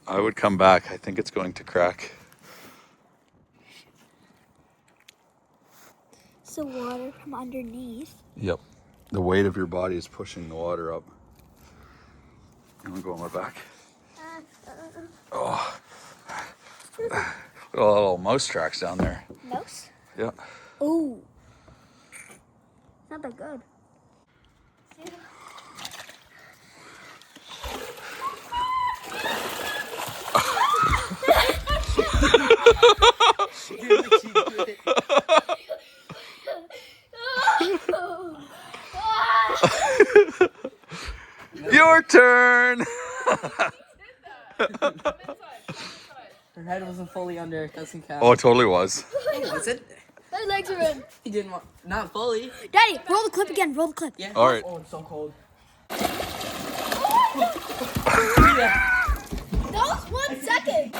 I would come back. I think it's going to crack. So water from underneath. Yep. The weight of your body is pushing the water up. I'm gonna go on my back. Oh. Look at all the little mouse tracks down there. Mouse? Yeah. Oh. Not that good. Your turn. Her head wasn't fully under. It doesn't count. Oh, it totally was. Was it? My legs are in. He didn't want. Not fully. Daddy, roll the clip again. Roll the clip. Yeah. All right. Oh, it's so cold. That was 1 second.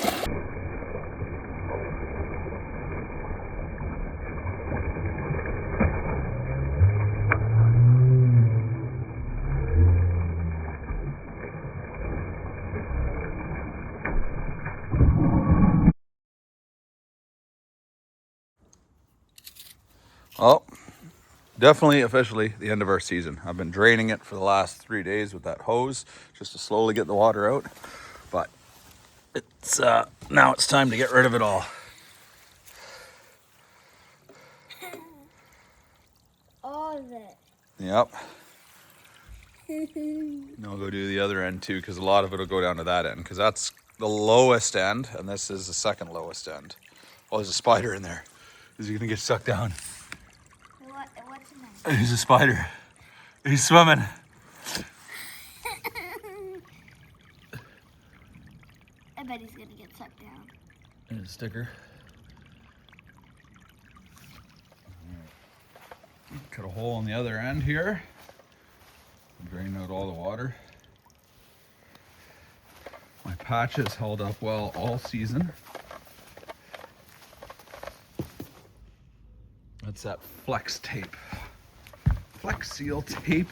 Oh, definitely officially the end of our season. I've been draining it for the last 3 days with that hose just to slowly get the water out. But it's now it's time to get rid of it all. All of it. Yep. And I'll go do the other end too, because a lot of it will go down to that end, because that's the lowest end, and this is the second lowest end. Oh, there's a spider in there. Is he gonna get sucked down? What's in there? He's a spider. He's swimming. I bet he's gonna get sucked down. There's a sticker. Cut a hole on the other end here. Drain out all the water. My patch has held up well all season. That's that flex tape. Flex seal tape.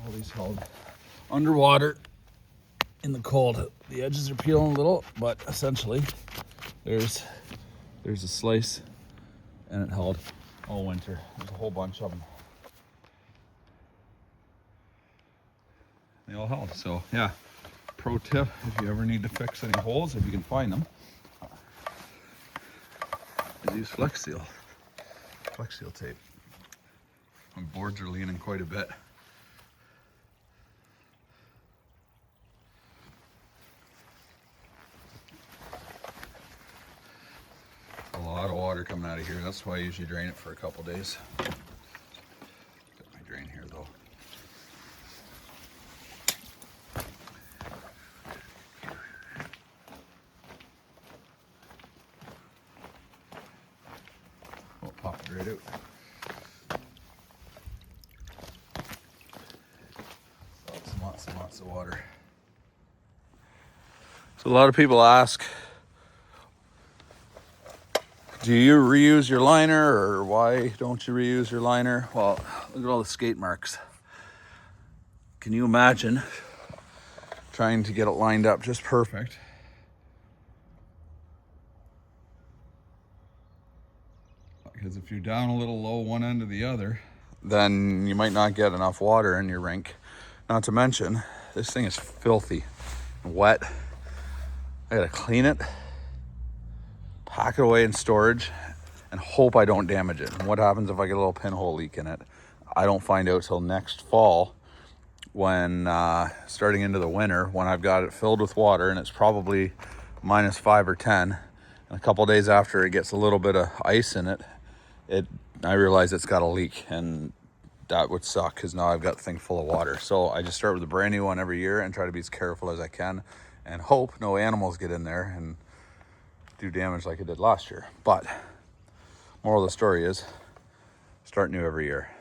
All these held underwater in the cold. The edges are peeling a little, but essentially there's a slice, and it held all winter. There's a whole bunch of them. They all held. So yeah, pro tip, if you ever need to fix any holes, if you can find them, is use flex seal tape. My boards are leaning quite a bit. A lot of water coming out of here. That's why I usually drain it for a couple days. Got my drain here though. Oh, pop it right out. Lots of water. So a lot of people ask, do you reuse your liner, or why don't you reuse your liner? Well, look at all the skate marks. Can you imagine trying to get it lined up just perfect? Because if you're down a little low one end or the other, then you might not get enough water in your rink. Not to mention, this thing is filthy and wet. I gotta clean it, pack it away in storage, and hope I don't damage it. And what happens if I get a little pinhole leak in it? I don't find out till next fall, when starting into the winter, when I've got it filled with water and it's probably -5 or 10, and a couple days after it gets a little bit of ice in it, I realize it's got a leak, and that would suck, because now I've got the thing full of water. So I just start with a brand new one every year and try to be as careful as I can, and hope no animals get in there and do damage like I did last year. But moral of the story is, start new every year.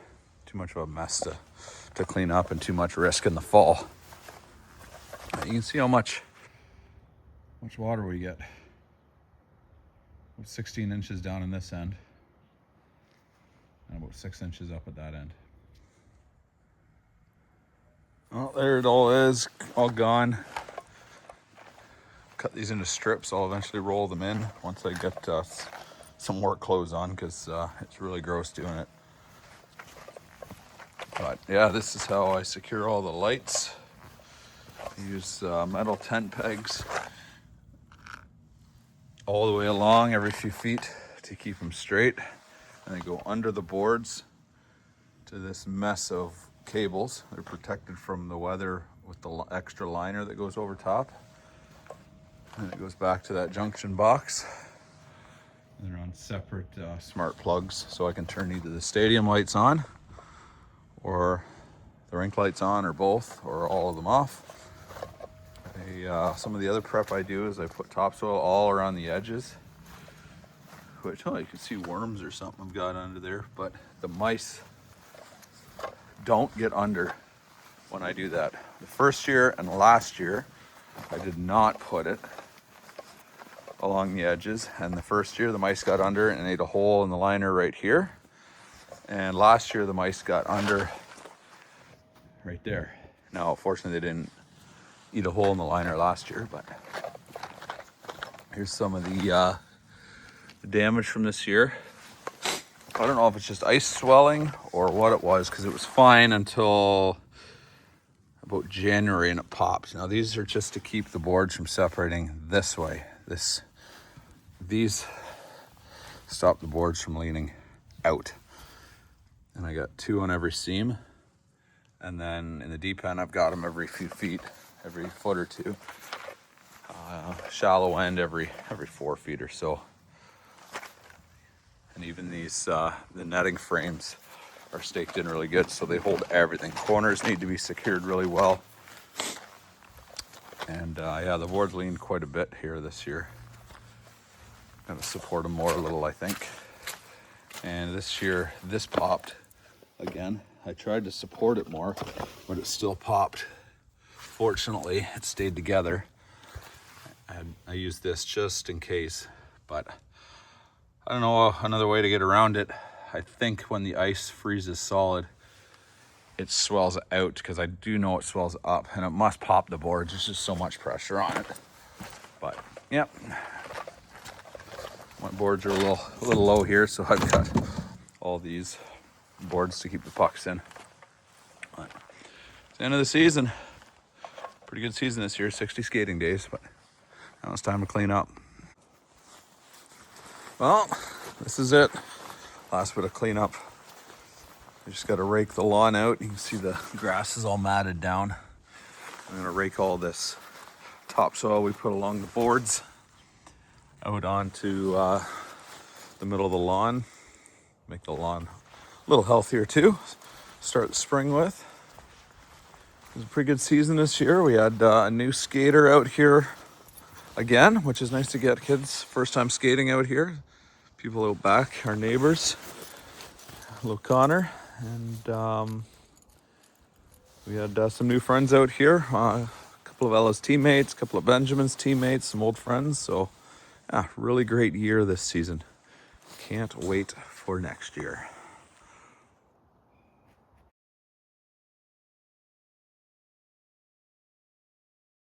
Too much of a mess to clean up, and too much risk in the fall. You can see how much water we get. 16 inches down in this end, and about 6 inches up at that end. Well, there it all is, all gone. Cut these into strips. I'll eventually roll them in once I get some work clothes on, because it's really gross doing it. But yeah, this is how I secure all the lights. I use metal tent pegs all the way along every few feet to keep them straight. And they go under the boards to this mess of cables. They're protected from the weather with the extra liner that goes over top. And it goes back to that junction box. And they're on separate smart plugs, so I can turn either the stadium lights on or the rink lights on, or both, or all of them off. Some of the other prep I do is I put topsoil all around the edges, which, oh, you can see worms or something I've got under there, but the mice don't get under when I do that. The first year and last year, I did not put it along the edges, and the first year the mice got under and ate a hole in the liner right here, and last year the mice got under right there. Now, fortunately, they didn't eat a hole in the liner last year, but here's some of the damage from this year. I don't know if it's just ice swelling or what it was, because it was fine until about January and it popped. Now, these are just to keep the boards from separating this way. These stop the boards from leaning out. And I got 2 on every seam. And then in the deep end, I've got them every few feet, every foot or two. Shallow end every 4 feet or so. And even these, the netting frames are staked in really good, so they hold everything. Corners need to be secured really well. And yeah, the boards leaned quite a bit here this year. Gonna support them more a little, I think. And this year, this popped again. I tried to support it more, but it still popped. Fortunately, it stayed together. I used this just in case, but I don't know another way to get around it. I think when the ice freezes solid, it swells out, because I do know it swells up, and it must pop the boards. There's just so much pressure on it. But yep, my boards are a little low here, so I've got all these boards to keep the pucks in. But it's the end of the season. Pretty good season this year, 60 skating days, but now it's time to clean up. Well, this is it. Last bit of cleanup. I just got to rake the lawn out. You can see the grass is all matted down. I'm going to rake all this topsoil we put along the boards out onto the middle of the lawn. Make the lawn a little healthier too. Start the spring with. It was a pretty good season this year. We had a new skater out here again, which is nice to get kids first time skating out here. People out back, our neighbors. Hello, Connor. And we had some new friends out here. A couple of Ella's teammates, a couple of Benjamin's teammates, some old friends. So yeah, really great year this season. Can't wait for next year.